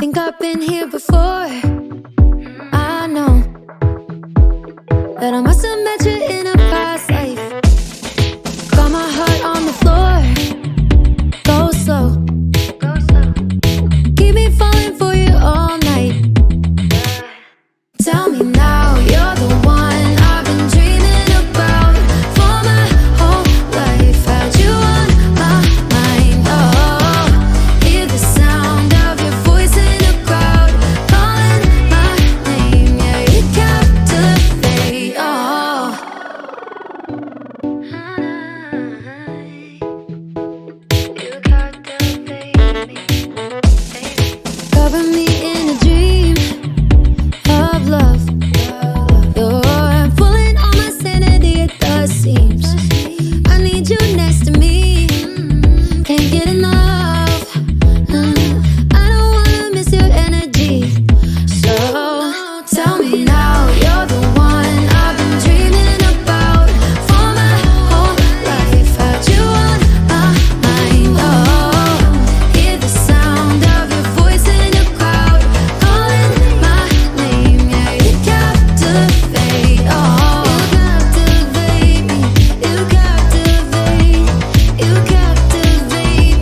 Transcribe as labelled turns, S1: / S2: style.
S1: Think I've been here before. I know that I must have met you in a past life. Got my heart on the floor. Go slow. Keep me falling for you all night. Tell me now, you're the one I've been dreaming about for my whole life. Had you on my mind, oh. Hear the sound of your voice in the crowd, calling my name, yeah, you captivate, oh. You captivate me, baby. Cover me